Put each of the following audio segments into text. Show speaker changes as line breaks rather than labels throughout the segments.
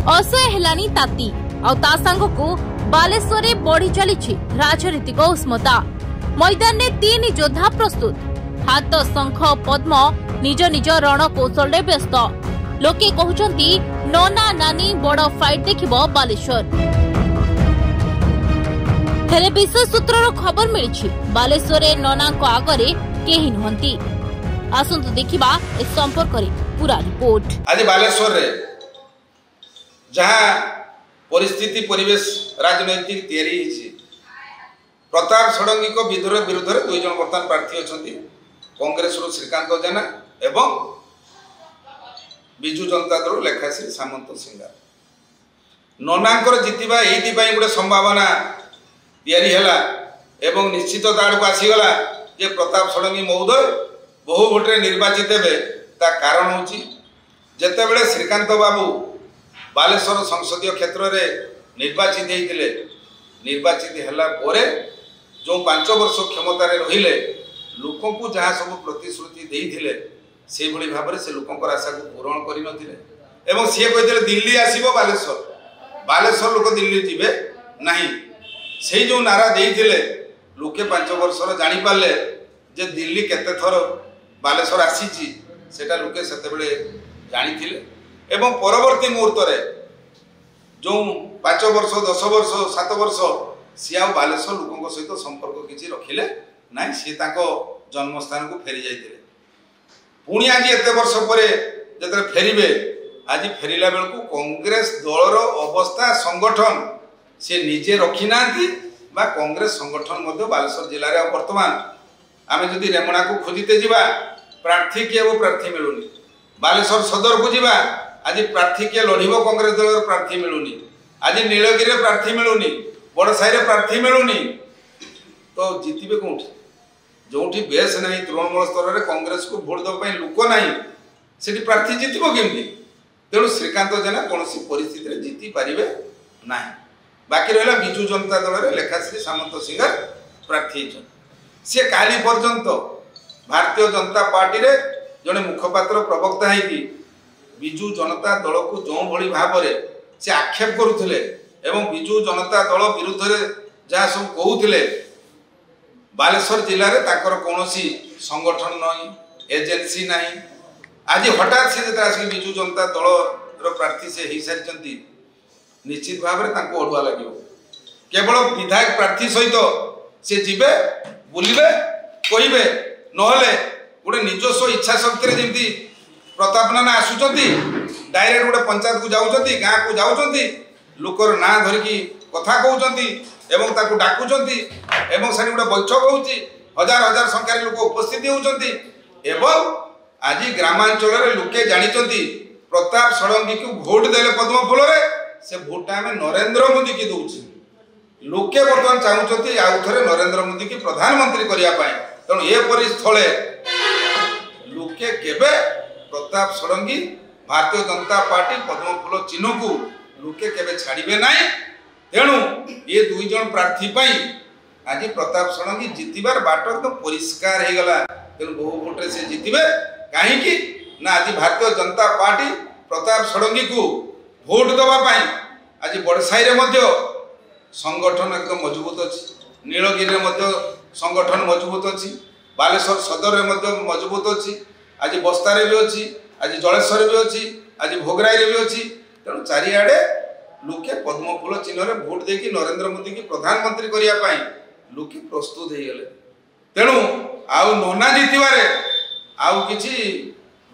असह्य हेलानी ताती आ सांगकू बालेश्वर में बढ़ी चली राजनीतिक उष्मता। मैदान में 3 योद्धा प्रस्तुत, हाथ शंख पद्म निज निज रणकौशल व्यस्त। लोके कहउचंती नना नानी बड़ फाइट देखिबो बालेश्वर। हेले विशेष सूत्रर खबर मिली बालेश्वर नना को आगरे केही नहंती। आसंतु देखिबा ए संपर्क रे पूरा रिपोर्ट।
आज बालेश्वर रे जहां परिस्थिति परिवेश राजनैतिक तैयारी होइछि, प्रताप षडंगी को विरुद्ध रे 2 जन वर्तमान प्रार्थी अछंती। कांग्रेस रो श्रीकांत जेना एवं बिजू जनता दल लेखाश्री सामंत सिंगार। ननांकर जितिबा एइति पई गुडे संभावना तैयारी हैला एवं निश्चित दाड़ को आसीगला जे प्रताप षडंगी महोदय बहु भोटे निर्वाचित हेबे। ता कारण होची जेतेबेले श्रीकांत बाबू बालेश्वर संसदीय क्षेत्र रे निर्वाचित होइतिले, निर्वाचित हैला पोरे जो 5 वर्ष क्षमता रे रहिले लोकों को जहाँ सब प्रतिश्रुति देइथिले से भली भाबरे से लोकों आशा को पूरण करि नथिले एवं से कहिथिले दिल्ली आसीबो बालेश्वर लोक दिल्ली जिबे नहीं। से जो नारा देइथिले लोके 5 वर्ष जानि पाले जे दिल्ली केते थर बालेश्वर आसीची सेटा लोके सेतेबेले जानिथिले एवं परवर्ती मुहूर्त रे जो 5 वर्ष 10 वर्ष 7 वर्ष सी आ बालेश्वर लोकों सहित संपर्क किछि रखिले नाइ। सी ताको जन्मस्थान को फेरी जाइथिले। पुणी आज एते वर्ष परे जतरे फेरिबे, आज फेरिला बेल को कांग्रेस दलर अवस्था संगठन से निजे रखी नांती बा कांग्रेस संगठन मध्य बालेश्वर जिले रे वर्तमान आमे जदि रेमणा को खोजिते जिबा प्रार्थी के वो प्रार्थी मिलुनी। बालेश्वर सदर को जिबा आज प्रार्थी के लड़िबो कांग्रेस दलर प्रार्थी मिलुनी। आज नीलगिरी प्रार्थी मिलुनी, बड़साई रे प्रार्थी मिलुनी। तो जितिबे कोठी जोठी बेस नहीं तृणमूल स्तर में कांग्रेस को भोट देवाई लोक नहीं सेठी प्रार्थी जितिबो केमती। तेणु श्रीकांत जेना कौन परिस्थिति रे जीति पारिबे नाही। बाकी रहा बिजू जनता दल रे लेखाश्री सामंत सिंगार प्रार्थी छन। से काली पर्यंत भारतीय जनता पार्टी रे जने मुखपात्र प्रवक्ता है कि बिजू जनता दल को जो भली भाव रे से आक्षेप करुथिले एवं बिजू जनता दल विरुद्ध रे जहाँ सब कहूथिले बालेश्वर जिले में ताकर कौनसी संगठन नहीं, एजेंसी नहीं। आज हठात से जब आसिक बिजू जनता दल प्रार्थी से हो सारी निश्चित भाव में अड़ुआ लगे। केवल विधायक प्रार्थी सहित से जीवे बुलिबे कहिबे नहले गोटे निजस्व इच्छा शक्ति जमी प्रताप नाना आसुचंती डायरेक्ट गोटे पंचायत को जाउचंती, गाँ को जाउचंती, लोकर ना धरिकी कथा कहउचंती एवं ताकू डाकुचंती एवं सारी गोटे बैठक होउची, हजार हजार संख्यार लोक उपस्थित होउचंती एवं आज ग्रामांचल रे लोके जानिचंती प्रताप षडंगी को भोट देले पद्म फूल रे से भोट आमे नरेंद्र मोदी की दउची। लोके वर्तमान चाहउचंती आउ थरे नरेंद्र मोदी की प्रधानमंत्री करिया पाए। तेणु ए परिस्थले लोके केबे प्रताप षडंगी भारतीय जनता पार्टी पद्म फूल चिन्ह को लोके केबे छाड़िबे नाही। तेणु ये 2 जन प्रार्थी पाई आज प्रताप षडंगी जितिबार बाट एकदम परिष्कार हो गला। तेणु बहु भोटे से जितिबे कहीं ना आज भारतीय जनता पार्टी प्रताप षडंगी को भोट दवा पाई आज बड़साई रे मध्य संगठन एकदम मजबूत अच्छी, नीलगिरी रे मध्य संगठन मजबूत अच्छी, बालेश्वर सदर रे मध्य मजबूत अच्छी, आज बस्तारे भी अच्छी, आज जलेश्वर भी अच्छी, आज भोगराई रे भी अच्छी। तेणु चारिआडे लोके पद्म फूल चिन्ह रे भोट देकी नरेंद्र मोदी की प्रधानमंत्री करिया पाई लोके प्रस्तुत हो गले। तेणु आउ नना जितिबारे आउ किछि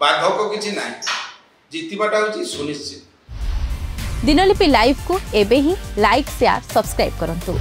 बाधक किछि नाही, जितिबाटा होछि सुनिश्चित।
दिनलिपि लाइव को एबे ही लाइक शेयर सब्सक्राइब करंतु।